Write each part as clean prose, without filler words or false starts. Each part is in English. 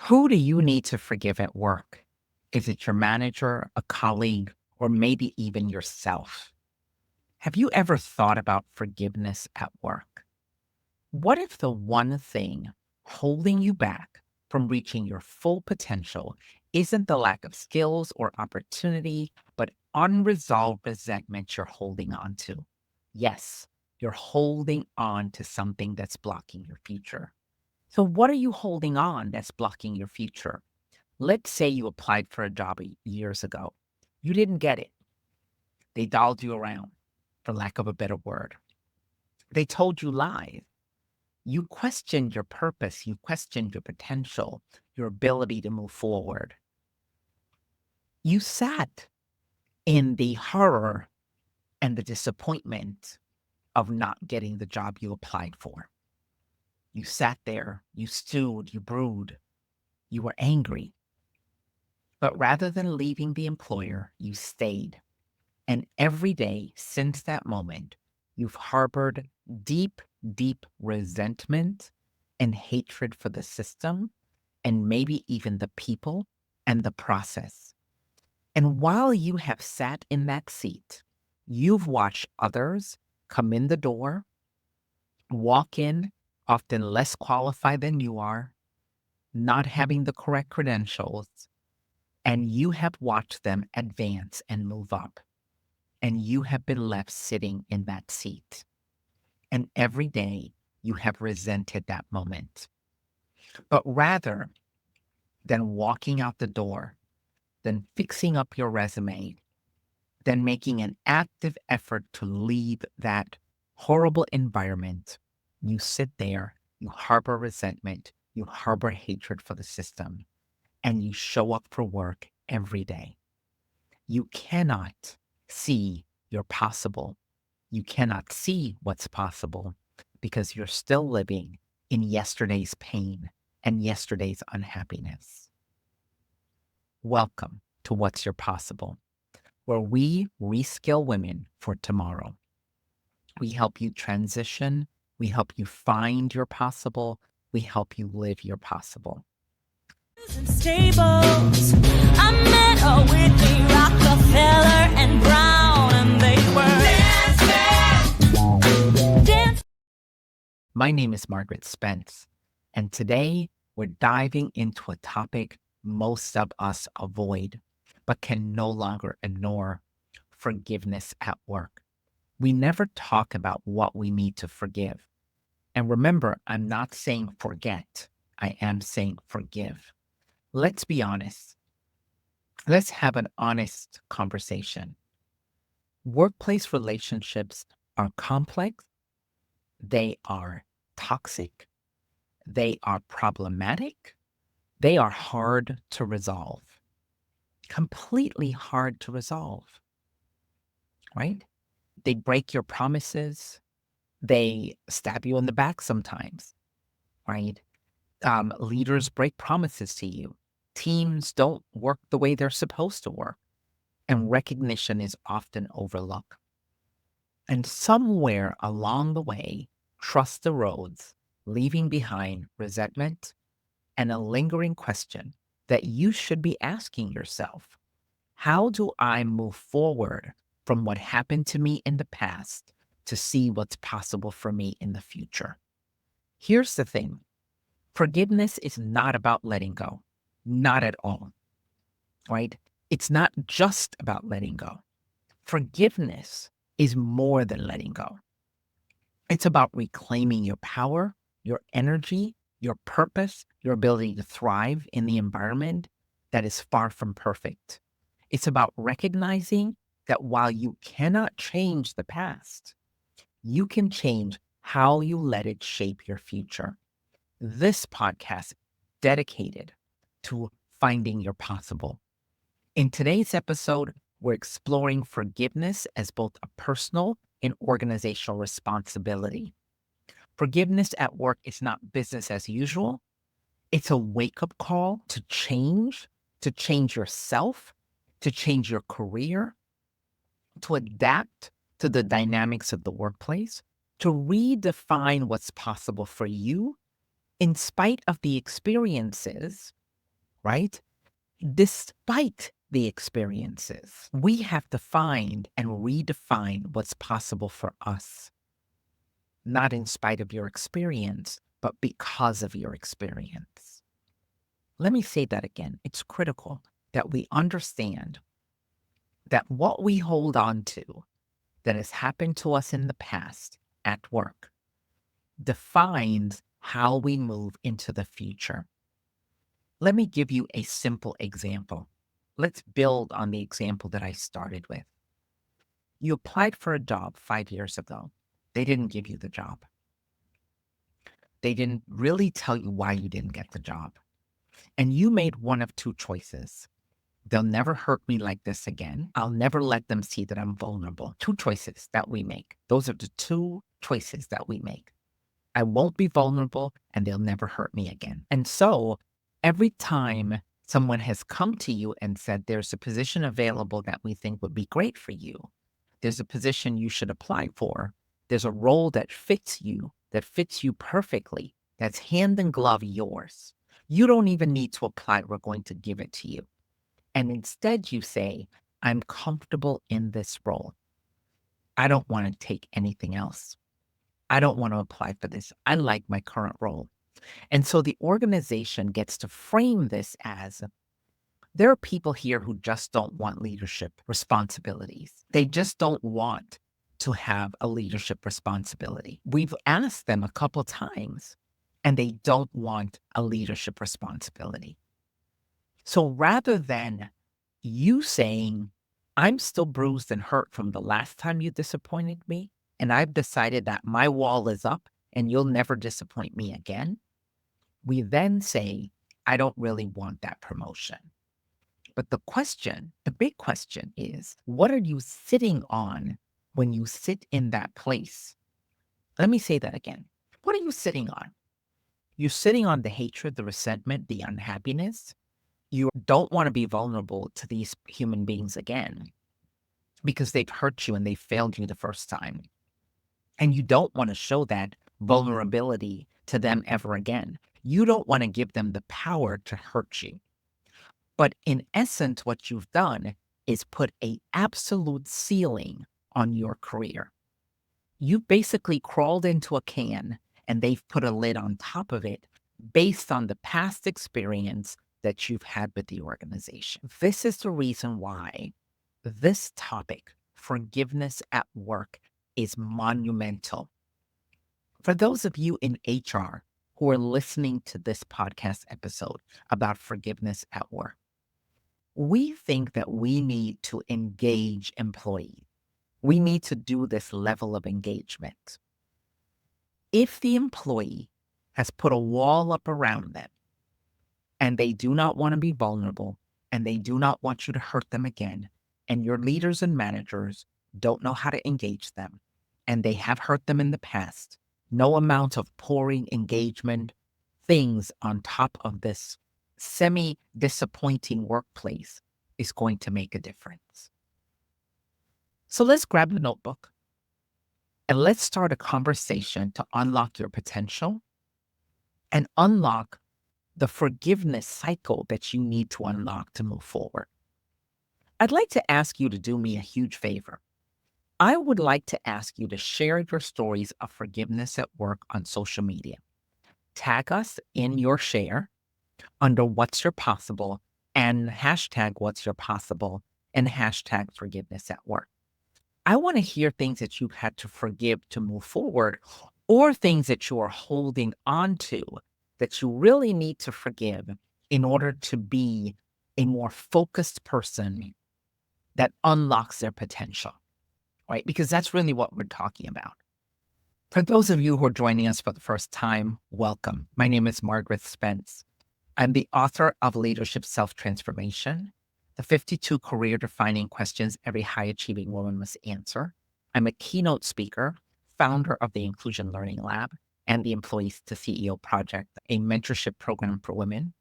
Who do you need to forgive at work? Is it your manager, a colleague, or maybe even yourself? Have you ever thought about forgiveness at work? What if the one thing holding you back from reaching your full potential isn't the lack of skills or opportunity, but unresolved resentment you're holding on to? Yes, you're holding on to something that's blocking your future. So, what are you holding on that's blocking your future? Let's say you applied for a job years ago. You didn't get it. They dolled you around, for lack of a better word. They told you lies. You questioned your purpose. You questioned your potential, your ability to move forward. You sat in the horror and the disappointment of not getting the job you applied for. You sat there, you stewed, you brewed, you were angry. But rather than leaving the employer, you stayed. And every day since that moment, you've harbored deep, deep resentment and hatred for the system and maybe even the people and the process. And while you have sat in that seat, you've watched others come in the door, walk in, often less qualified than you are, not having the correct credentials, and you have watched them advance and move up. And you have been left sitting in that seat. And every day you have resented that moment. But rather than walking out the door, than fixing up your resume, than making an active effort to leave that horrible environment, you sit there, you harbor resentment, you harbor hatred for the system, and you show up for work every day. You cannot see your possible. You cannot see what's possible because you're still living in yesterday's pain and yesterday's unhappiness. Welcome to What's Your Possible, where we reskill women for tomorrow. We help you transition. We help you find your possible. We help you live your possible. Stables. I met a Whitney, Rockefeller, and Brown, and they were dancing. My name is Margaret Spence, and today we're diving into a topic most of us avoid, but can no longer ignore: forgiveness at work. We never talk about what we need to forgive. And remember, I'm not saying forget, I am saying forgive. Let's be honest. Let's have an honest conversation. Workplace relationships are complex, they are toxic, they are problematic, they are hard to resolve. Completely hard to resolve, right? They break your promises, they stab you in the back sometimes, right? Leaders break promises to you. Teams don't work the way they're supposed to work, and recognition is often overlooked. And somewhere along the way, trust erodes, leaving behind resentment and a lingering question that you should be asking yourself: how do I move forward from what happened to me in the past to see what's possible for me in the future? Here's the thing. Forgiveness is not about letting go. Not at all, right? It's not just about letting go. Forgiveness is more than letting go. It's about reclaiming your power, your energy, your purpose, your ability to thrive in the environment that is far from perfect. It's about recognizing that while you cannot change the past, you can change how you let it shape your future. This podcast dedicated to finding your possible. In today's episode, we're exploring forgiveness as both a personal and organizational responsibility. Forgiveness at work is not business as usual. It's a wake-up call to change yourself, to change your career, to adapt to the dynamics of the workplace, to redefine what's possible for you in spite of the experiences right? Despite the experiences, we have to find and redefine what's possible for us, not in spite of your experience, but because of your experience. Let me say that again. It's critical that we understand that what we hold on to that has happened to us in the past at work defines how we move into the future. Let me give you a simple example. Let's build on the example that I started with. You applied for a job 5 years ago. They didn't give you the job. They didn't really tell you why you didn't get the job. And you made one of two choices. They'll never hurt me like this again. I'll never let them see that I'm vulnerable. Two choices that we make. Those are the two choices that we make. I won't be vulnerable and they'll never hurt me again. And so every time someone has come to you and said, there's a position available that we think would be great for you, there's a position you should apply for, there's a role that fits you perfectly, that's hand in glove yours. You don't even need to apply. We're going to give it to you. And instead you say, I'm comfortable in this role. I don't want to take anything else. I don't want to apply for this. I like my current role. And so the organization gets to frame this as there are people here who just don't want leadership responsibilities. They just don't want to have a leadership responsibility. We've asked them a couple times and they don't want a leadership responsibility. So rather than you saying, I'm still bruised and hurt from the last time you disappointed me, and I've decided that my wall is up and you'll never disappoint me again, we then say, I don't really want that promotion. But the big question is, what are you sitting on when you sit in that place? Let me say that again. What are you sitting on? You're sitting on the hatred, the resentment, the unhappiness. You don't want to be vulnerable to these human beings again because they've hurt you and they failed you the first time. And you don't want to show that vulnerability to them ever again. You don't want to give them the power to hurt you. But in essence, what you've done is put an absolute ceiling on your career. You basically crawled into a can and they've put a lid on top of it based on the past experience that you've had with the organization. This is the reason why this topic, forgiveness at work, is monumental. For those of you in HR who are listening to this podcast episode about forgiveness at work, we think that we need to engage employees. We need to do this level of engagement. If the employee has put a wall up around them and they do not want to be vulnerable and they do not want you to hurt them again, and your leaders and managers don't know how to engage them, and they have hurt them in the past, no amount of pouring engagement things on top of this semi-disappointing workplace is going to make a difference. So let's grab the notebook and let's start a conversation to unlock your potential and unlock the forgiveness cycle that you need to unlock to move forward. I'd like to ask you to do me a huge favor. I would like to ask you to share your stories of forgiveness at work on social media. Tag us in your share under What's Your Possible and hashtag What's Your Possible and hashtag forgiveness at work. I want to hear things that you've had to forgive to move forward or things that you are holding on to that you really need to forgive in order to be a more focused person that unlocks their potential, right? Because that's really what we're talking about. For those of you who are joining us for the first time, welcome. My name is Margaret Spence. I'm the author of Leadership Self-Transformation, the 52 career-defining questions every high-achieving woman must answer. I'm a keynote speaker, founder of the Inclusion Learning Lab and the Employees to CEO Project, a mentorship program for women.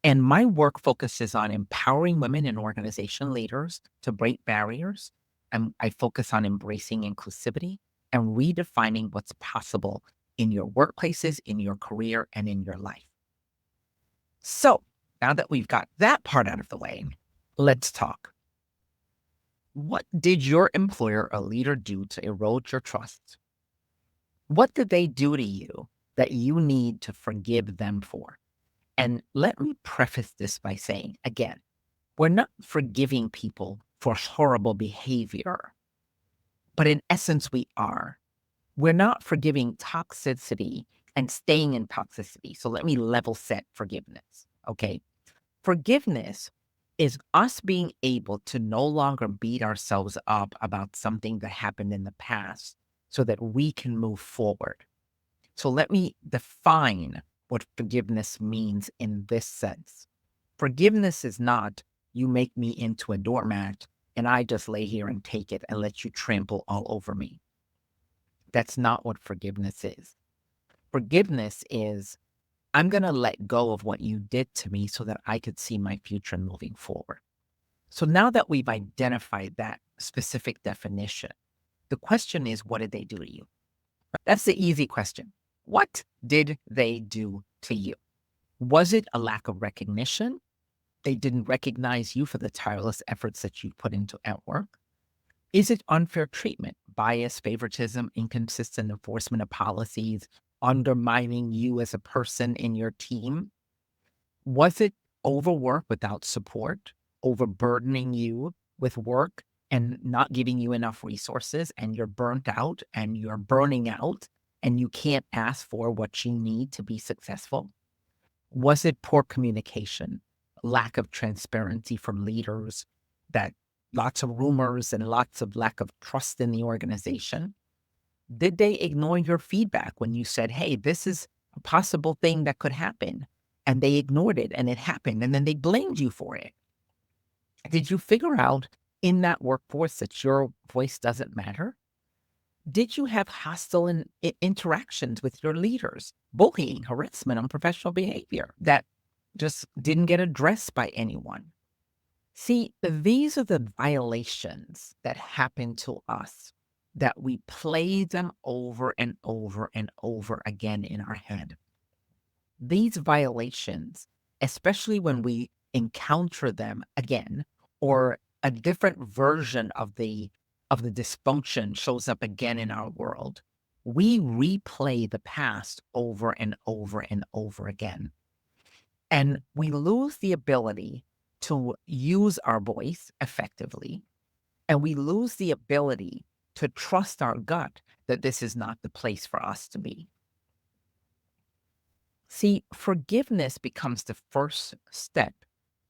And my work focuses on empowering women and organization leaders to break barriers. I focus on embracing inclusivity and redefining what's possible in your workplaces, in your career, and in your life. So Now that we've got that part out of the way, let's talk. What did your employer or leader do to erode your trust? What did they do to you that you need to forgive them for? And let me preface this by saying, again, we're not forgiving people for horrible behavior, but in essence, we are. We're not forgiving toxicity and staying in toxicity. So let me level set forgiveness. Okay. Forgiveness is us being able to no longer beat ourselves up about something that happened in the past so that we can move forward. So let me define what forgiveness means in this sense. Forgiveness is not you make me into a doormat and I just lay here and take it and let you trample all over me. That's not what forgiveness is. Forgiveness is I'm going to let go of what you did to me so that I could see my future moving forward. So now that we've identified that specific definition, the question is, what did they do to you? That's the easy question. What did they do to you? Was it a lack of recognition? They didn't recognize you for the tireless efforts that you put into at work? Is it unfair treatment, bias, favoritism, inconsistent enforcement of policies, undermining you as a person in your team? Was it overwork without support, overburdening you with work and not giving you enough resources, and you're burnt out and you're burning out and you can't ask for what you need to be successful? Was it poor communication, lack of transparency from leaders, that lots of rumors and lots of lack of trust in the organization? Did they ignore your feedback when you said, hey, this is a possible thing that could happen? And they ignored it and it happened and then they blamed you for it. Did you figure out in that workforce that your voice doesn't matter? Did you have hostile interactions with your leaders, bullying, harassment, unprofessional behavior that just didn't get addressed by anyone? See, these are the violations that happen to us, that we play them over and over and over again in our head. These violations, especially when we encounter them again, or a different version of the dysfunction shows up again in our world, we replay the past over and over and over again. And we lose the ability to use our voice effectively. And we lose the ability to trust our gut that this is not the place for us to be. See, forgiveness becomes the first step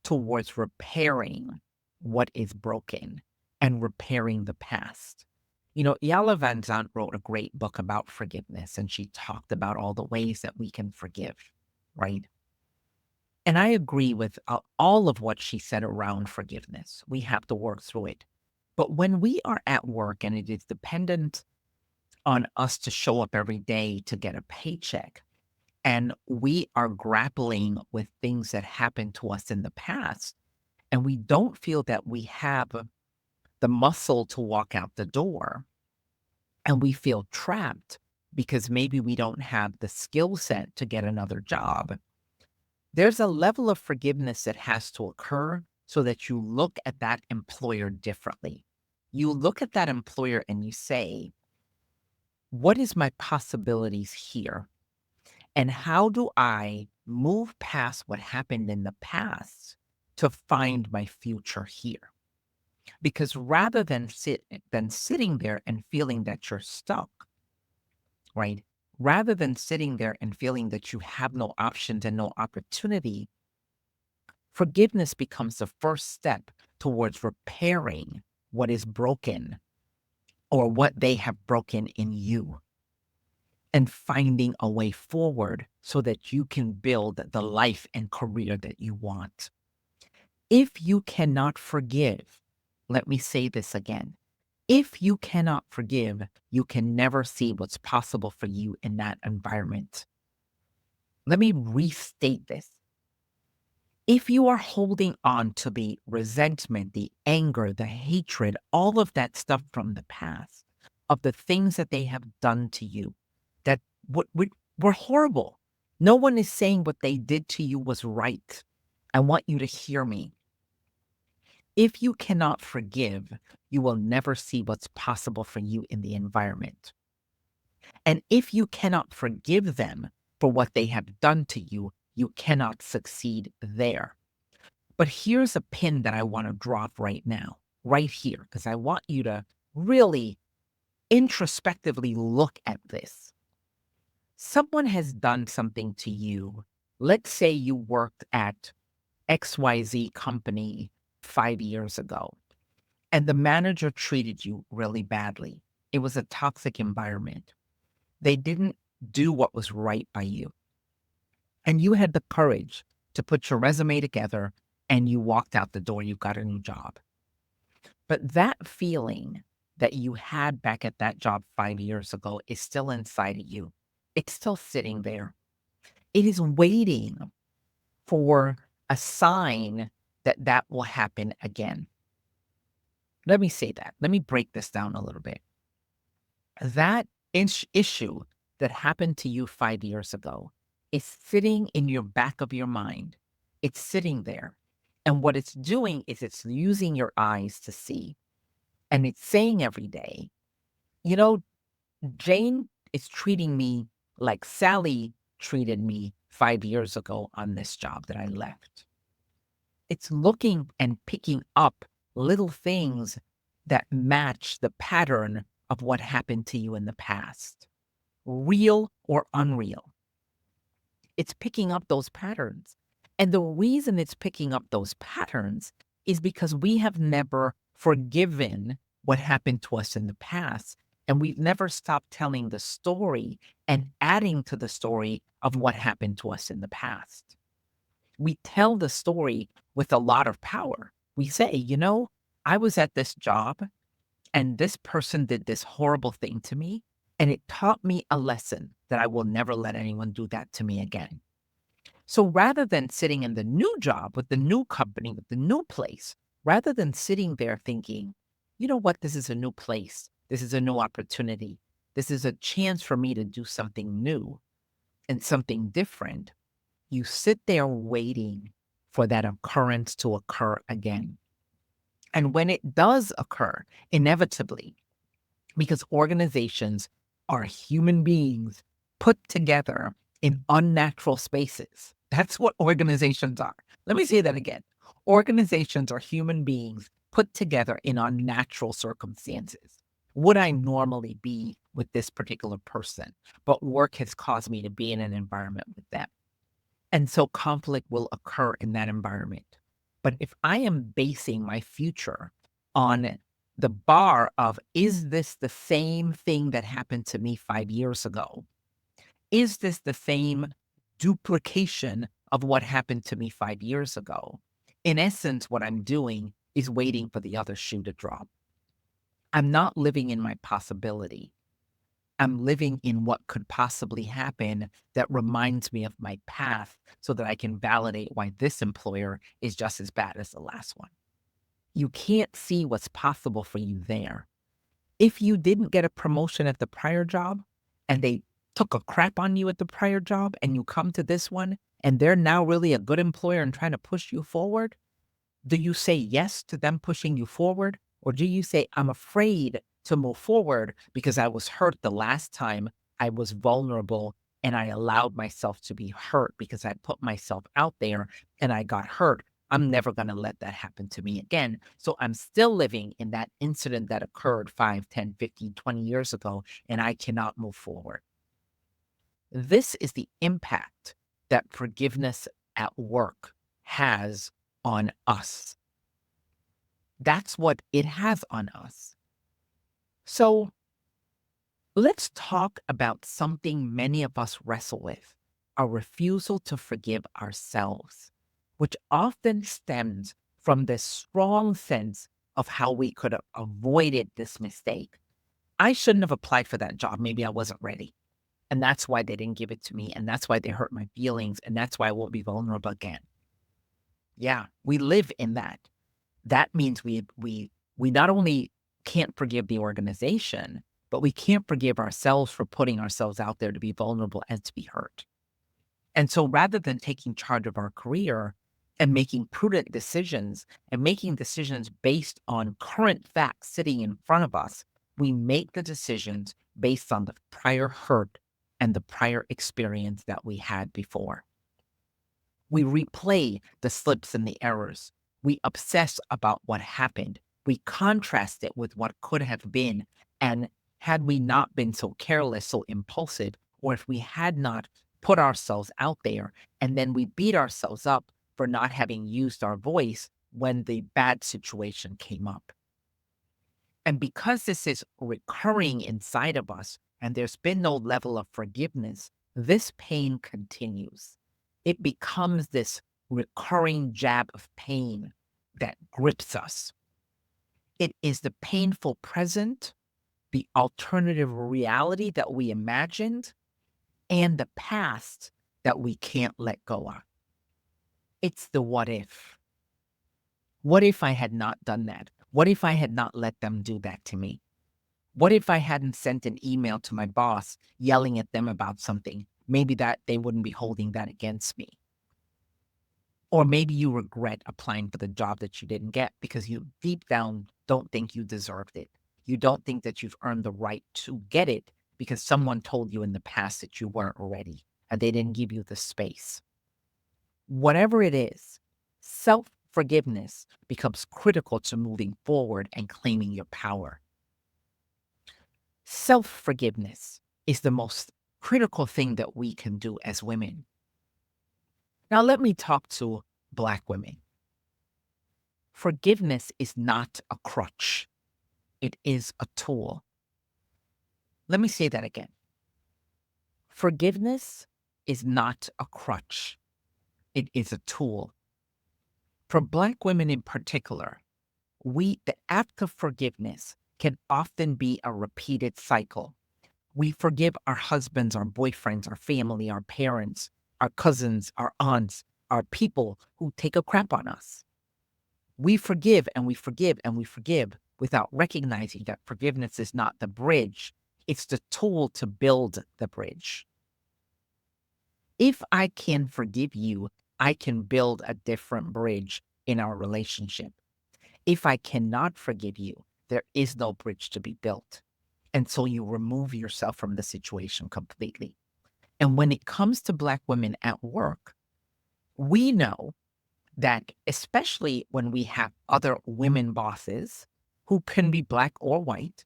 towards repairing what is broken and repairing the past. You know, Yala Van Zandt wrote a great book about forgiveness, and she talked about all the ways that we can forgive, right? And I agree with all of what she said around forgiveness. We have to work through it. But when we are at work and it is dependent on us to show up every day to get a paycheck, and we are grappling with things that happened to us in the past, and we don't feel that we have the muscle to walk out the door, and we feel trapped because maybe we don't have the skill set to get another job, there's a level of forgiveness that has to occur so that you look at that employer differently. You look at that employer and you say, what is my possibilities here? And how do I move past what happened in the past to find my future here? Because rather than sitting there and feeling that you're stuck, right? Rather than sitting there and feeling that you have no options and no opportunity, forgiveness becomes the first step towards repairing what is broken or what they have broken in you, and finding a way forward so that you can build the life and career that you want. If you cannot forgive, let me say this again. If you cannot forgive, you can never see what's possible for you in that environment. Let me restate this. If you are holding on to the resentment, the anger, the hatred, all of that stuff from the past, of the things that they have done to you, that were horrible. No one is saying what they did to you was right. I want you to hear me. If you cannot forgive, you will never see what's possible for you in the environment. And if you cannot forgive them for what they have done to you, you cannot succeed there. But here's a pin that I want to drop right now, right here, because I want you to really introspectively look at this. Someone has done something to you. Let's say you worked at XYZ company 5 years ago, and the manager treated you really badly. It was a toxic environment. They didn't do what was right by you. And you had the courage to put your resume together and you walked out the door, you got a new job. But that feeling that you had back at that job 5 years ago is still inside of you. It's still sitting there. It is waiting for a sign that that will happen again. Let me say that. Let me break this down a little bit. That issue that happened to you 5 years ago is sitting in your back of your mind. It's sitting there. And what it's doing is it's using your eyes to see. And it's saying every day, you know, Jane is treating me like Sally treated me 5 years ago on this job that I left. It's looking and picking up little things that match the pattern of what happened to you in the past, real or unreal. It's picking up those patterns. And the reason it's picking up those patterns is because we have never forgiven what happened to us in the past. And we've never stopped telling the story and adding to the story of what happened to us in the past. We tell the story with a lot of power. We say, you know, I was at this job and this person did this horrible thing to me, and it taught me a lesson that I will never let anyone do that to me again. So rather than sitting in the new job with the new company, with the new place, rather than sitting there thinking, you know what, this is a new place, this is a new opportunity, this is a chance for me to do something new and something different, you sit there waiting for that occurrence to occur again. And when it does occur, inevitably, because organizations are human beings put together in unnatural spaces. That's what organizations are. Let me say that again. Organizations are human beings put together in unnatural circumstances. Would I normally be with this particular person? But work has caused me to be in an environment with them. And so conflict will occur in that environment. But if I am basing my future on the bar of, is this the same thing that happened to me 5 years ago? Is this the same duplication of what happened to me 5 years ago? In essence, what I'm doing is waiting for the other shoe to drop. I'm not living in my possibility. I'm living in what could possibly happen that reminds me of my past so that I can validate why this employer is just as bad as the last one. You can't see what's possible for you there. If you didn't get a promotion at the prior job and they took a crap on you at the prior job and you come to this one and they're now really a good employer and trying to push you forward, do you say yes to them pushing you forward? Or do you say, I'm afraid to move forward because I was hurt the last time, I was vulnerable, and I allowed myself to be hurt because I put myself out there and I got hurt. I'm never going to let that happen to me again. So I'm still living in that incident that occurred 5, 10, 15, 20 years ago, and I cannot move forward. This is the impact that forgiveness at work has on us. That's what it has on us. So let's talk about something many of us wrestle with, a refusal to forgive ourselves, which often stems from this strong sense of how we could have avoided this mistake. I shouldn't have applied for that job. Maybe I wasn't ready. And that's why they didn't give it to me. And that's why they hurt my feelings. And that's why I won't be vulnerable again. Yeah, we live in that. That means we not only can't forgive the organization, but we can't forgive ourselves for putting ourselves out there to be vulnerable and to be hurt. And so rather than taking charge of our career and making prudent decisions and making decisions based on current facts sitting in front of us, we make the decisions based on the prior hurt and the prior experience that we had before. We replay the slips and the errors. We obsess about what happened. We contrast it with what could have been. And had we not been so careless, so impulsive, or if we had not put ourselves out there, and then we beat ourselves up for not having used our voice when the bad situation came up. And because this is recurring inside of us and there's been no level of forgiveness, this pain continues. It becomes this recurring jab of pain that grips us. It is the painful present, the alternative reality that we imagined, and the past that we can't let go of. It's the what if. What if I had not done that? What if I had not let them do that to me? What if I hadn't sent an email to my boss yelling at them about something? Maybe that they wouldn't be holding that against me. Or maybe you regret applying for the job that you didn't get because you deep down don't think you deserved it. You don't think that you've earned the right to get it because someone told you in the past that you weren't ready and they didn't give you the space. Whatever it is, self-forgiveness becomes critical to moving forward and claiming your power. Self-forgiveness is the most critical thing that we can do as women. Now, let me talk to Black women. Forgiveness is not a crutch. It is a tool. Let me say that again. Forgiveness is not a crutch. It is a tool. For Black women in particular, the act of forgiveness can often be a repeated cycle. We forgive our husbands, our boyfriends, our family, our parents, our cousins, our aunts, our people who take a crap on us. We forgive and we forgive and we forgive without recognizing that forgiveness is not the bridge. It's the tool to build the bridge. If I can forgive you, I can build a different bridge in our relationship. If I cannot forgive you, there is no bridge to be built. And so you remove yourself from the situation completely. And when it comes to Black women at work, we know that especially when we have other women bosses who can be Black or white,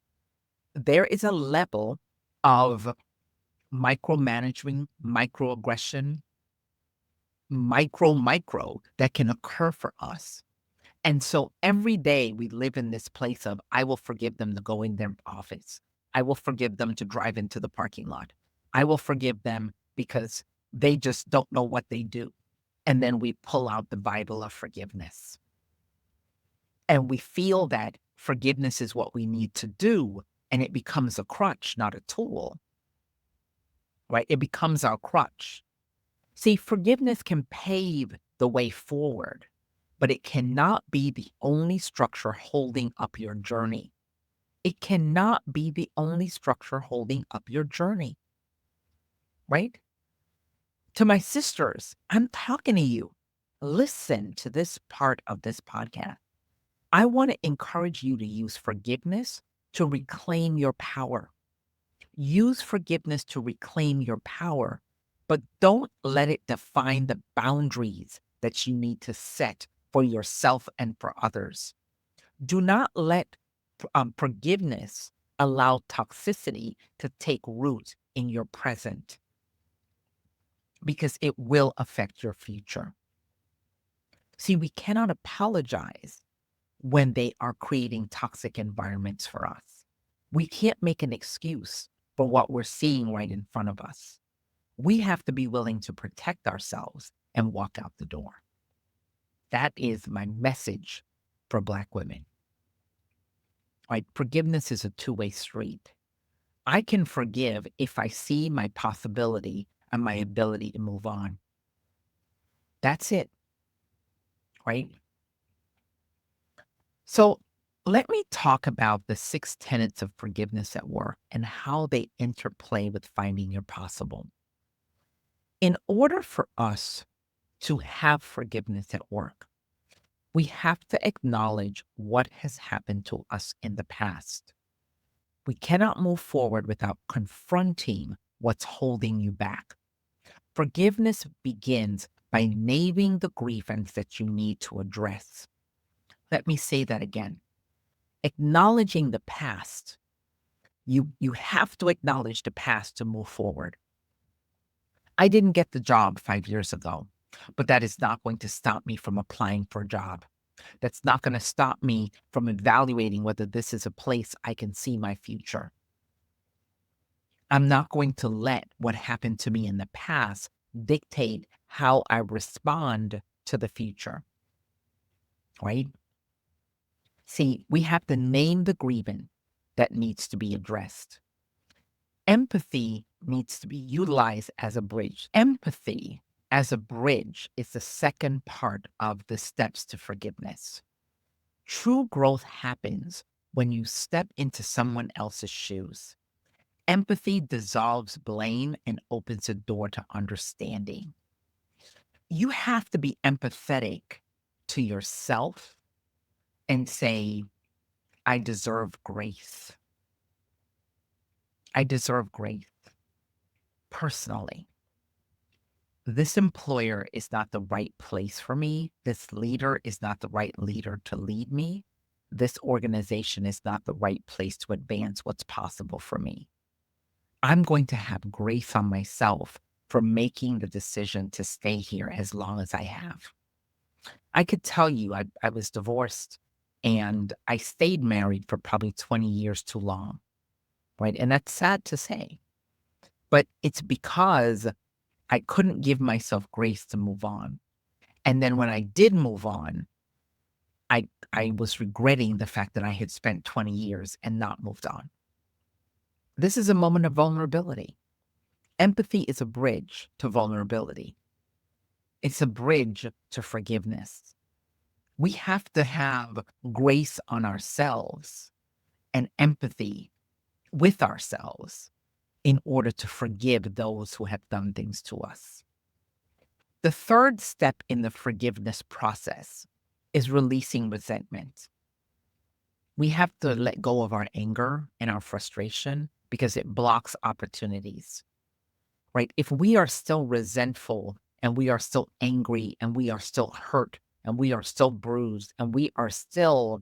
there is a level of micromanagement, microaggression, micro that can occur for us. And so every day we live in this place of, I will forgive them to go in their office. I will forgive them to drive into the parking lot. I will forgive them because they just don't know what they do. And then we pull out the Bible of forgiveness. And we feel that forgiveness is what we need to do. And it becomes a crutch, not a tool. Right? It becomes our crutch. See, forgiveness can pave the way forward, but it cannot be the only structure holding up your journey. It cannot be the only structure holding up your journey. Right? To my sisters, I'm talking to you. Listen to this part of this podcast. I want to encourage you to use forgiveness to reclaim your power. Use forgiveness to reclaim your power, but don't let it define the boundaries that you need to set for yourself and for others. Do not let forgiveness allow toxicity to take root in your present, because it will affect your future. See, we cannot apologize when they are creating toxic environments for us. We can't make an excuse for what we're seeing right in front of us. We have to be willing to protect ourselves and walk out the door. That is my message for Black women. Right? Forgiveness is a two-way street. I can forgive if I see my possibility and my ability to move on. That's it. Right? So let me talk about the 6 tenets of forgiveness at work and how they interplay with finding your possible. In order for us to have forgiveness at work, we have to acknowledge what has happened to us in the past. We cannot move forward without confronting what's holding you back. Forgiveness begins by naming the grievance that you need to address. Let me say that again. Acknowledging the past. You have to acknowledge the past to move forward. I didn't get the job 5 years ago, but that is not going to stop me from applying for a job. That's not going to stop me from evaluating whether this is a place I can see my future. I'm not going to let what happened to me in the past dictate how I respond to the future, right? See, we have to name the grievance that needs to be addressed. Empathy needs to be utilized as a bridge. Empathy as a bridge is the second part of the steps to forgiveness. True growth happens when you step into someone else's shoes. Empathy dissolves blame and opens a door to understanding. You have to be empathetic to yourself and say, I deserve grace. I deserve grace personally. This employer is not the right place for me. This leader is not the right leader to lead me. This organization is not the right place to advance what's possible for me. I'm going to have grace on myself for making the decision to stay here as long as I have. I could tell you I was divorced and I stayed married for probably 20 years too long, right? And that's sad to say, but it's because I couldn't give myself grace to move on. And then when I did move on, I was regretting the fact that I had spent 20 years and not moved on. This is a moment of vulnerability. Empathy is a bridge to vulnerability. It's a bridge to forgiveness. We have to have grace on ourselves and empathy with ourselves in order to forgive those who have done things to us. The third step in the forgiveness process is releasing resentment. We have to let go of our anger and our frustration because it blocks opportunities, right? If we are still resentful and we are still angry and we are still hurt and we are still bruised and we are still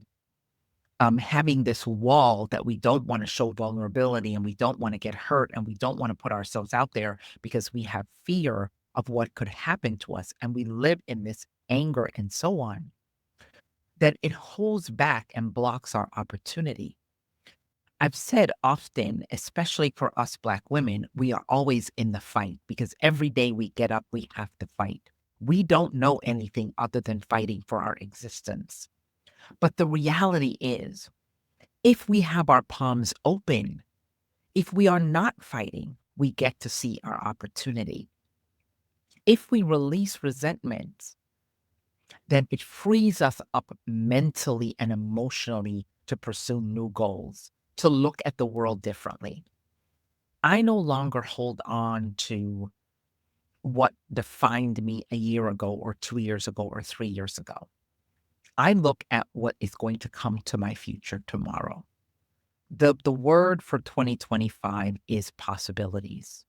having this wall that we don't want to show vulnerability and we don't want to get hurt and we don't want to put ourselves out there because we have fear of what could happen to us and we live in this anger and so on, that it holds back and blocks our opportunity. I've said often, especially for us Black women, we are always in the fight because every day we get up, we have to fight. We don't know anything other than fighting for our existence. But the reality is, if we have our palms open, if we are not fighting, we get to see our opportunity. If we release resentment, then it frees us up mentally and emotionally to pursue new goals, to look at the world differently. I no longer hold on to what defined me a year ago or 2 years ago or 3 years ago. I look at what is going to come to my future tomorrow. The word for 2025 is possibilities.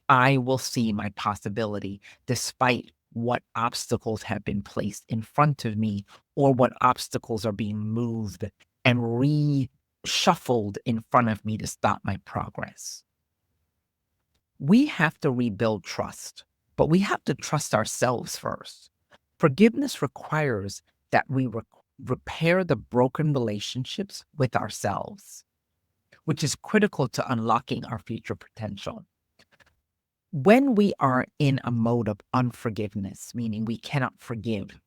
I will see my possibility despite what obstacles have been placed in front of me or what obstacles are being moved and reshuffled in front of me to stop my progress. We have to rebuild trust, but we have to trust ourselves first. Forgiveness requires that we repair the broken relationships with ourselves, which is critical to unlocking our future potential. When we are in a mode of unforgiveness, meaning we cannot forgive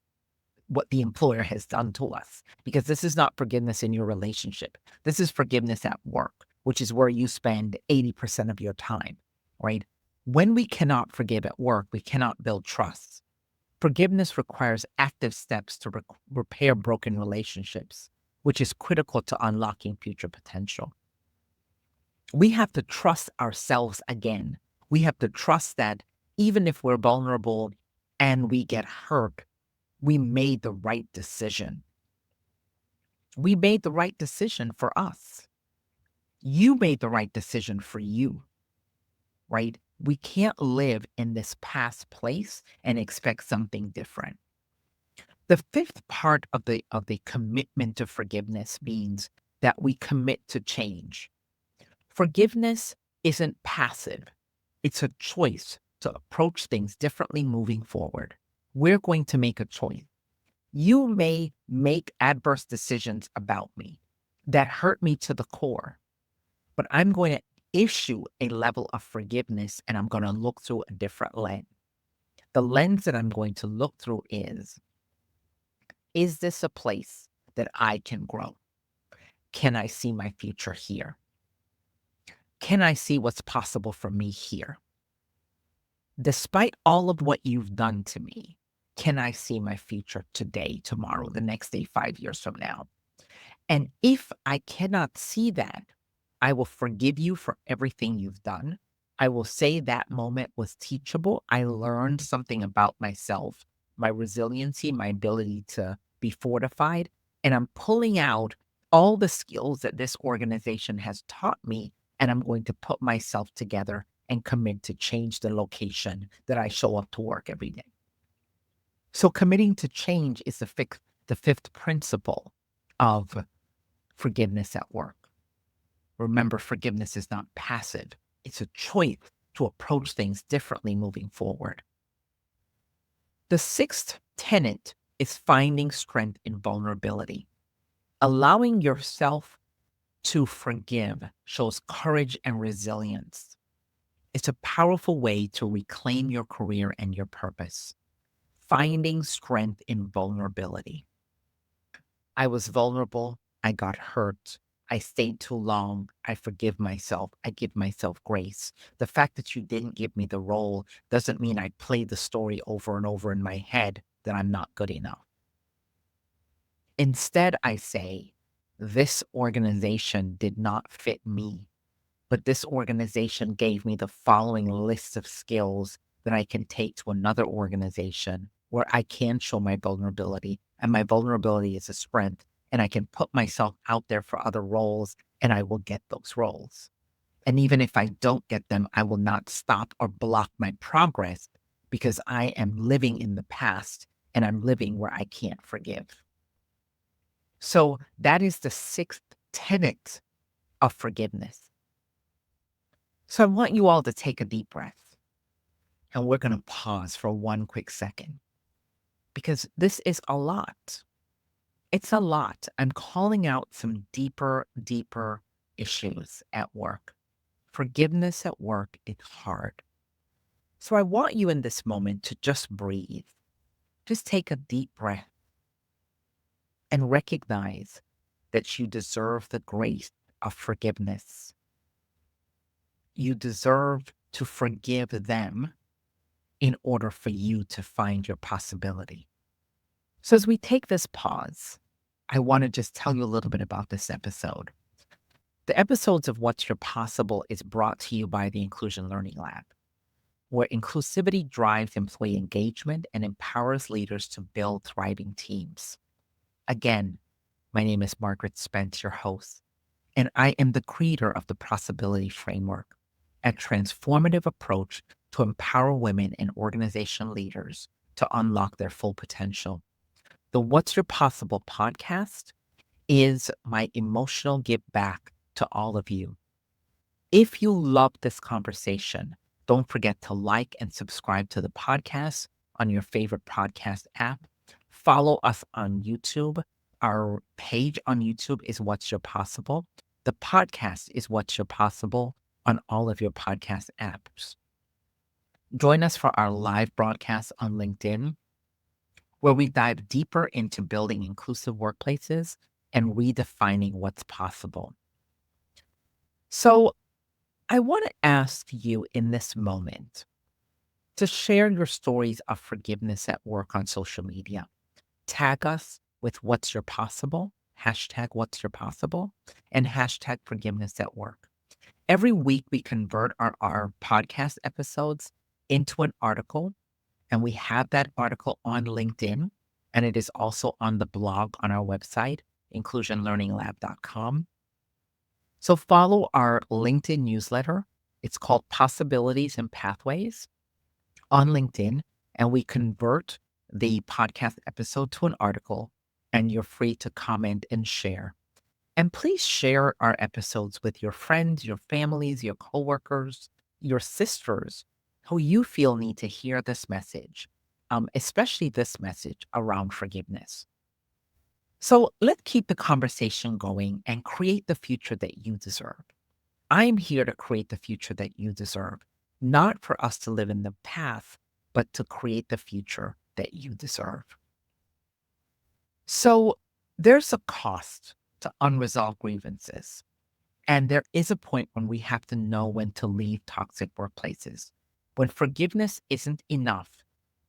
what the employer has done to us, because this is not forgiveness in your relationship. This is forgiveness at work, which is where you spend 80% of your time, right? When we cannot forgive at work, we cannot build trust. Forgiveness requires active steps to repair broken relationships, which is critical to unlocking future potential. We have to trust ourselves again. We have to trust that even if we're vulnerable and we get hurt, we made the right decision. We made the right decision for us. You made the right decision for you, right? We can't live in this past place and expect something different. The fifth part of the commitment to forgiveness means that we commit to change. Forgiveness isn't passive. It's a choice to approach things differently moving forward. We're going to make a choice. You may make adverse decisions about me that hurt me to the core, but I'm going to issue a level of forgiveness and I'm going to look through a different lens. The lens that I'm going to look through is this a place that I can grow? Can I see my future here? Can I see what's possible for me here? Despite all of what you've done to me, can I see my future today, tomorrow, the next day, 5 years from now? And if I cannot see that, I will forgive you for everything you've done. I will say that moment was teachable. I learned something about myself, my resiliency, my ability to be fortified. And I'm pulling out all the skills that this organization has taught me. And I'm going to put myself together and commit to change the location that I show up to work every day. So committing to change is the fifth principle of forgiveness at work. Remember, forgiveness is not passive. It's a choice to approach things differently moving forward. The sixth tenet is finding strength in vulnerability. Allowing yourself to forgive shows courage and resilience. It's a powerful way to reclaim your career and your purpose. Finding strength in vulnerability. I was vulnerable. I got hurt. I stayed too long. I forgive myself. I give myself grace. The fact that you didn't give me the role doesn't mean I play the story over and over in my head that I'm not good enough. Instead, I say, this organization did not fit me, but this organization gave me the following list of skills that I can take to another organization where I can show my vulnerability, and my vulnerability is a strength, and I can put myself out there for other roles, and I will get those roles. And even if I don't get them, I will not stop or block my progress because I am living in the past and I'm living where I can't forgive. So that is the sixth tenet of forgiveness. So I want you all to take a deep breath, and we're going to pause for one quick second because this is a lot. It's a lot. I'm calling out some deeper issues at work. Forgiveness at work is hard. So I want you in this moment to just breathe. Just take a deep breath and recognize that you deserve the grace of forgiveness. You deserve to forgive them in order for you to find your possibility. So as we take this pause, I want to just tell you a little bit about this episode. The episodes of What's Your Possible is brought to you by the Inclusion Learning Lab, where inclusivity drives employee engagement and empowers leaders to build thriving teams. Again, my name is Margaret Spence, your host, and I am the creator of the Possibility Framework, a transformative approach to empower women and organization leaders to unlock their full potential. The What's Your Possible podcast is my emotional give back to all of you. If you love this conversation, don't forget to like and subscribe to the podcast on your favorite podcast app. Follow us on YouTube. Our page on YouTube is What's Your Possible. The podcast is What's Your Possible on all of your podcast apps. Join us for our live broadcast on LinkedIn, where we dive deeper into building inclusive workplaces and redefining what's possible. So I want to ask you in this moment to share your stories of forgiveness at work on social media. Tag us with What's Your Possible, hashtag What's Your Possible, and hashtag forgiveness at work. Every week, we convert our podcast episodes into an article, And we have that article on LinkedIn, and it is also on the blog on our website, inclusionlearninglab.com. So follow our LinkedIn newsletter. It's called Possibilities and Pathways on LinkedIn, and we convert the podcast episode to an article, and you're free to comment and share. And please share our episodes with your friends, your families, your coworkers, your sisters who you feel need to hear this message, especially this message around forgiveness. So let's keep the conversation going and create the future that you deserve. I'm here to create the future that you deserve, not for us to live in the past, but to create the future that you deserve. So there's a cost to unresolved grievances. And there is a point when we have to know when to leave toxic workplaces. When forgiveness isn't enough,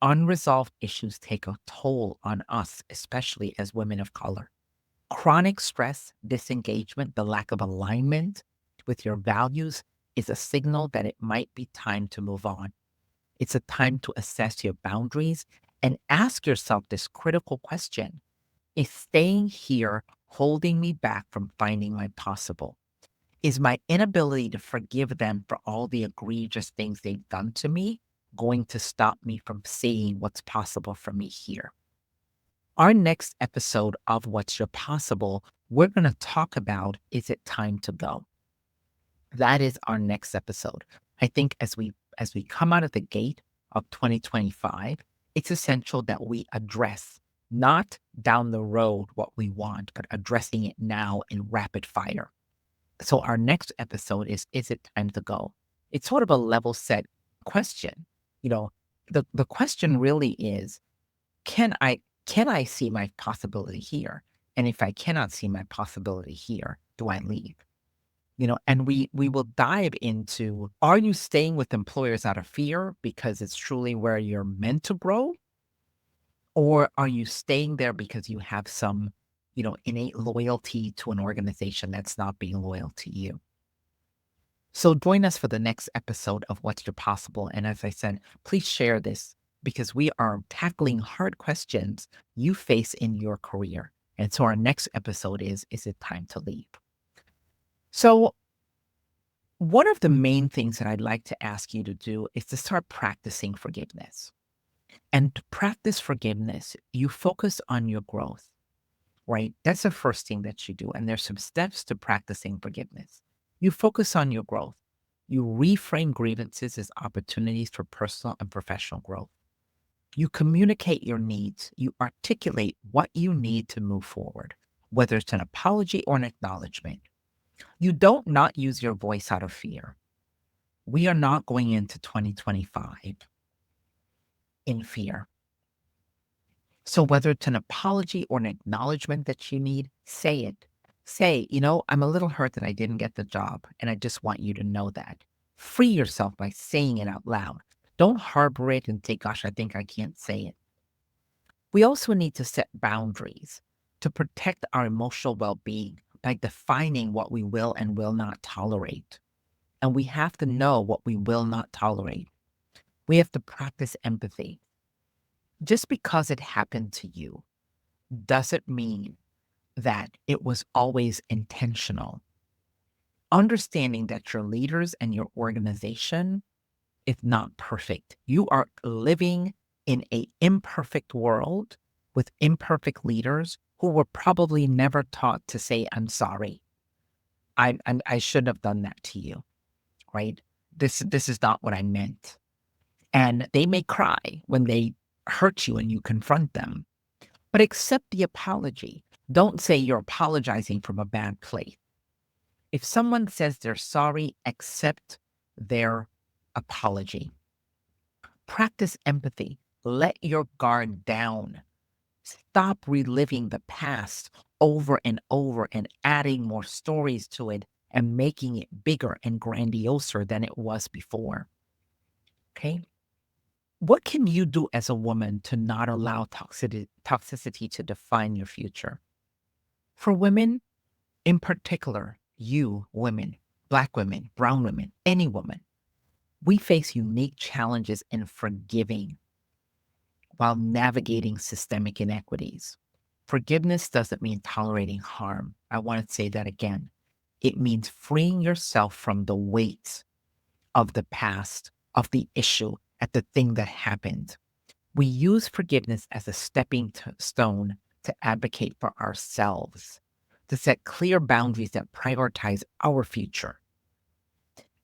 unresolved issues take a toll on us, especially as women of color. Chronic stress, disengagement, the lack of alignment with your values is a signal that it might be time to move on. It's a time to assess your boundaries and ask yourself this critical question. Is staying here holding me back from finding my possible? Is my inability to forgive them for all the egregious things they've done to me going to stop me from seeing what's possible for me here? Our next episode of What's Your Possible, we're going to talk about, is it time to go? That is our next episode. I think as we come out of the gate of 2025, it's essential that we address not down the road what we want, but addressing it now in rapid fire. So our next episode is it time to go? It's sort of a level set question. You know, the question really is, can I see my possibility here? And if I cannot see my possibility here, do I leave? And we will dive into, are you staying with employers out of fear because it's truly where you're meant to grow? Or are you staying there because you have some, innate loyalty to an organization that's not being loyal to you? So join us for the next episode of What's Your Possible. And as I said, please share this because we are tackling hard questions you face in your career. And so our next episode is it time to leave? So one of the main things that I'd like to ask you to do is to start practicing forgiveness. And to practice forgiveness, you focus on your growth, right? That's the first thing that you do. And there's some steps to practicing forgiveness. You focus on your growth. You reframe grievances as opportunities for personal and professional growth. You communicate your needs. You articulate what you need to move forward, whether it's an apology or an acknowledgement. You don't not use your voice out of fear. We are not going into 2025 in fear. So whether it's an apology or an acknowledgement that you need, say it. Say, I'm a little hurt that I didn't get the job, and I just want you to know that. Free yourself by saying it out loud. Don't harbor it and say, gosh, I think I can't say it. We also need to set boundaries to protect our emotional well-being by defining what we will and will not tolerate. And we have to know what we will not tolerate. We have to practice empathy. Just because it happened to you doesn't mean that it was always intentional. Understanding that your leaders and your organization is not perfect. You are living in an imperfect world with imperfect leaders who were probably never taught to say, I'm sorry. I shouldn't have done that to you, right? This is not what I meant. And they may cry when they hurt you and you confront them, but accept the apology. Don't say you're apologizing from a bad place. If someone says they're sorry, accept their apology. Practice empathy. Let your guard down. Stop reliving the past over and over and adding more stories to it and making it bigger and grandioser than it was before. Okay? What can you do as a woman to not allow toxicity to define your future? For women, in particular, you women, Black women, brown women, any woman, we face unique challenges in forgiving while navigating systemic inequities. Forgiveness doesn't mean tolerating harm. I want to say that again. It means freeing yourself from the weight of the past, of the issue, at the thing that happened. We use forgiveness as a stepping stone to advocate for ourselves, to set clear boundaries that prioritize our future.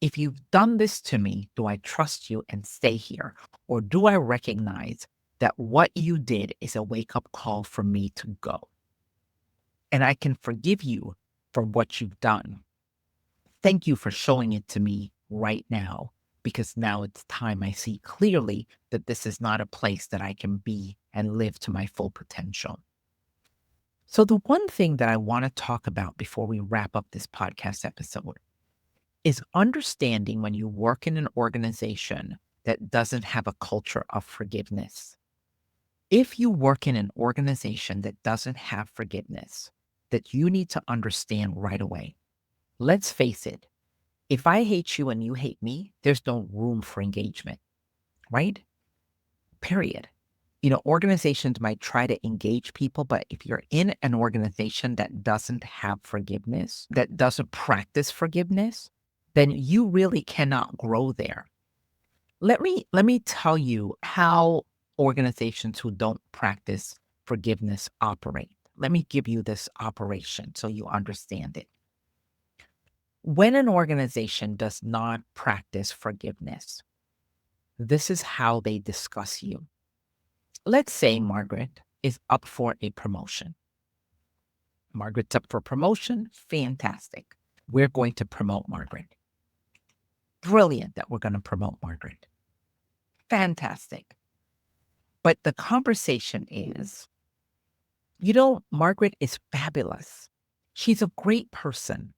If you've done this to me, do I trust you and stay here? Or do I recognize that what you did is a wake up call for me to go? And I can forgive you for what you've done. Thank you for showing it to me right now, because now it's time I see clearly that this is not a place that I can be and live to my full potential. So, the one thing that I want to talk about before we wrap up this podcast episode is understanding when you work in an organization that doesn't have a culture of forgiveness. If you work in an organization that doesn't have forgiveness, that you need to understand right away. Let's face it, if I hate you and you hate me, there's no room for engagement, right? Period. Organizations might try to engage people, but if you're in an organization that doesn't have forgiveness, that doesn't practice forgiveness, then you really cannot grow there. Let me tell you how organizations who don't practice forgiveness operate. Let me give you this operation so you understand it. When an organization does not practice forgiveness, this is how they discuss you. Let's say Margaret is up for a promotion. Margaret's up for promotion. Fantastic. We're going to promote Margaret. Brilliant that we're going to promote Margaret. Fantastic. But the conversation is, Margaret is fabulous. She's a great person,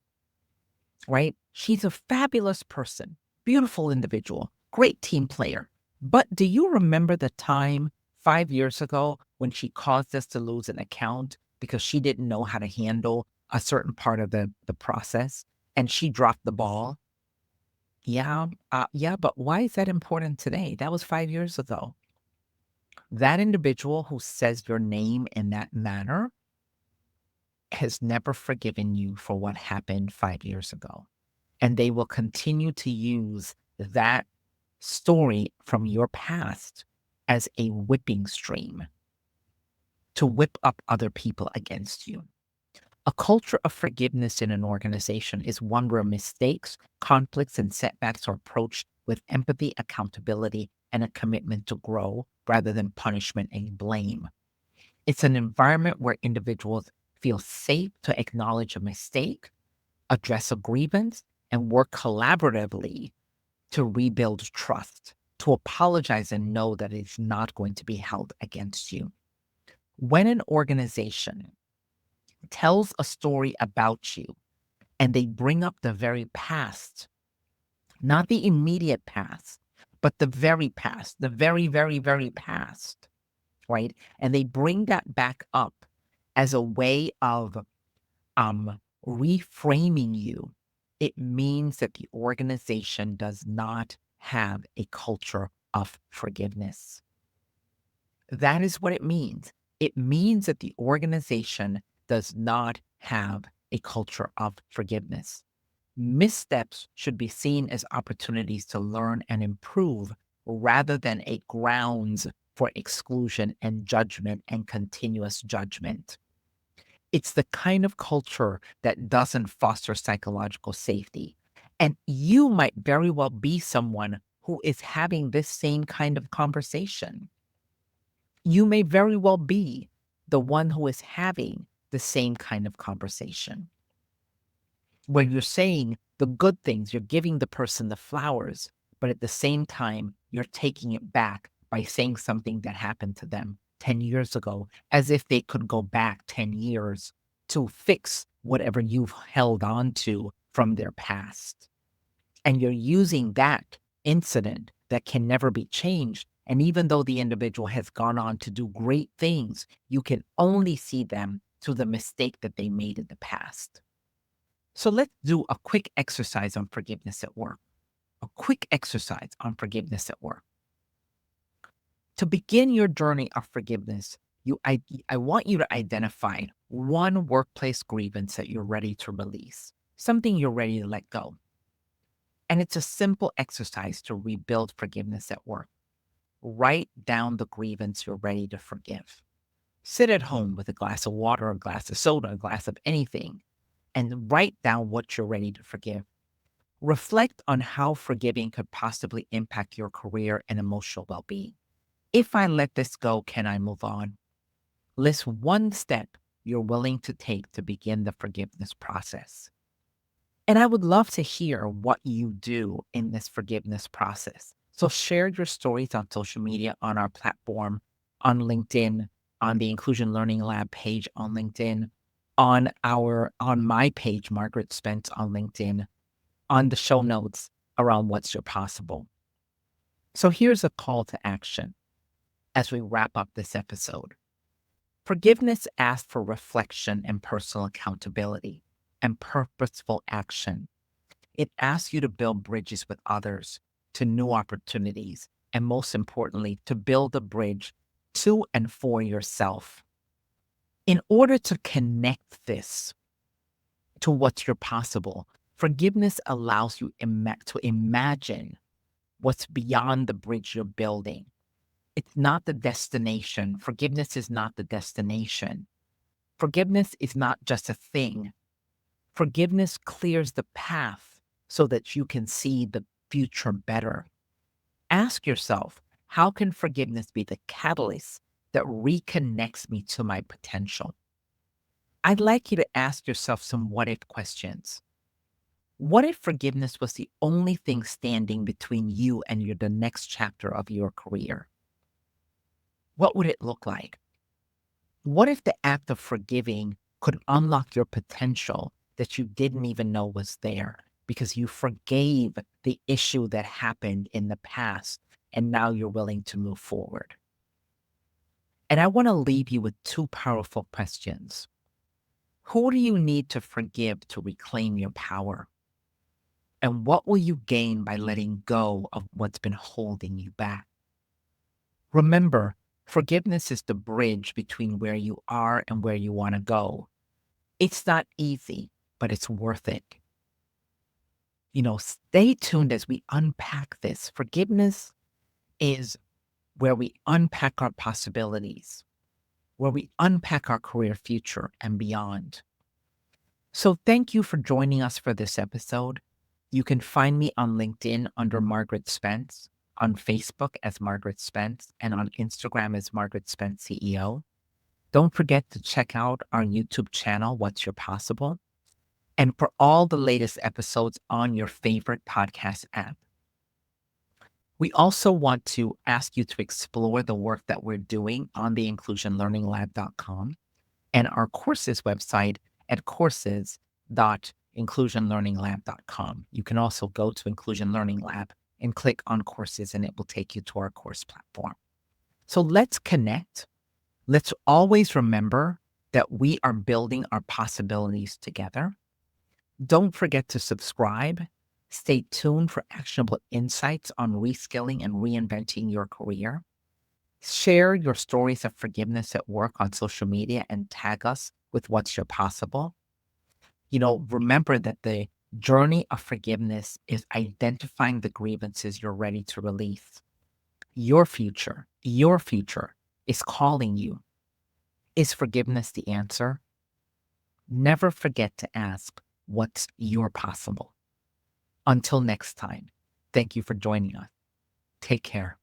right? She's a fabulous person, beautiful individual, great team player. But do you remember the time 5 years ago when she caused us to lose an account because she didn't know how to handle a certain part of the process and she dropped the ball? Yeah, but why is that important today? That was 5 years ago. That individual who says your name in that manner has never forgiven you for what happened 5 years ago. And they will continue to use that story from your past as a whipping stream to whip up other people against you. A culture of forgiveness in an organization is one where mistakes, conflicts, and setbacks are approached with empathy, accountability, and a commitment to grow rather than punishment and blame. It's an environment where individuals feel safe to acknowledge a mistake, address a grievance, and work collaboratively to rebuild trust, to apologize and know that it's not going to be held against you. When an organization tells a story about you and they bring up the very past, not the immediate past, but the very past, the very, very, very past, right? And they bring that back up as a way of reframing you. It means that the organization does not have a culture of forgiveness. That is what it means. It means that the organization does not have a culture of forgiveness. Missteps should be seen as opportunities to learn and improve rather than a grounds for exclusion and judgment and continuous judgment. It's the kind of culture that doesn't foster psychological safety. And you might very well be someone who is having this same kind of conversation. You may very well be the one who is having the same kind of conversation where you're saying the good things, you're giving the person the flowers, but at the same time, you're taking it back by saying something that happened to them 10 years ago, as if they could go back 10 years to fix whatever you've held on to from their past. And you're using that incident that can never be changed. And even though the individual has gone on to do great things, you can only see them through the mistake that they made in the past. So let's do a quick exercise on forgiveness at work. A quick exercise on forgiveness at work. To begin your journey of forgiveness, I want you to identify one workplace grievance that you're ready to release, something you're ready to let go. And it's a simple exercise to rebuild forgiveness at work. Write down the grievance you're ready to forgive. Sit at home with a glass of water, a glass of soda, a glass of anything, and write down what you're ready to forgive. Reflect on how forgiving could possibly impact your career and emotional well being. If I let this go, can I move on? List one step you're willing to take to begin the forgiveness process. And I would love to hear what you do in this forgiveness process. So share your stories on social media, on our platform, on LinkedIn, on the Inclusion Learning Lab page on LinkedIn, on my page, Margaret Spence on LinkedIn, on the show notes around what's your possible. So here's a call to action as we wrap up this episode. Forgiveness asks for reflection and personal accountability and purposeful action. It asks you to build bridges with others to new opportunities, and most importantly, to build a bridge to and for yourself. In order to connect this to what's your possible, forgiveness allows you to imagine what's beyond the bridge you're building. It's not the destination. Forgiveness is not the destination. Forgiveness is not just a thing. Forgiveness clears the path so that you can see the future better. Ask yourself, how can forgiveness be the catalyst that reconnects me to my potential? I'd like you to ask yourself some what if questions. What if forgiveness was the only thing standing between you and the next chapter of your career? What would it look like? What if the act of forgiving could unlock your potential that you didn't even know was there because you forgave the issue that happened in the past and now you're willing to move forward? And I want to leave you with two powerful questions. Who do you need to forgive to reclaim your power? And what will you gain by letting go of what's been holding you back? Remember, forgiveness is the bridge between where you are and where you want to go. It's not easy, but it's worth it. Stay tuned as we unpack this. Forgiveness is where we unpack our possibilities, where we unpack our career future and beyond. So thank you for joining us for this episode. You can find me on LinkedIn under Margaret Spence, on Facebook as Margaret Spence, and on Instagram as Margaret Spence CEO. Don't forget to check out our YouTube channel, What's Your Possible, and for all the latest episodes on your favorite podcast app. We also want to ask you to explore the work that we're doing on the inclusionlearninglab.com and our courses website at courses.inclusionlearninglab.com. You can also go to Inclusion Learning Lab and click on courses, and it will take you to our course platform. So let's connect. Let's always remember that we are building our possibilities together. Don't forget to subscribe. Stay tuned for actionable insights on reskilling and reinventing your career. Share your stories of forgiveness at work on social media and tag us with what's your possible. Remember that the journey of forgiveness is identifying the grievances you're ready to release. Your future is calling you. Is forgiveness the answer? Never forget to ask, what's your possible? Until next time, thank you for joining us. Take care.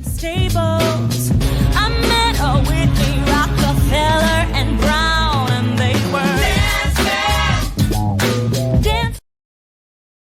Stables.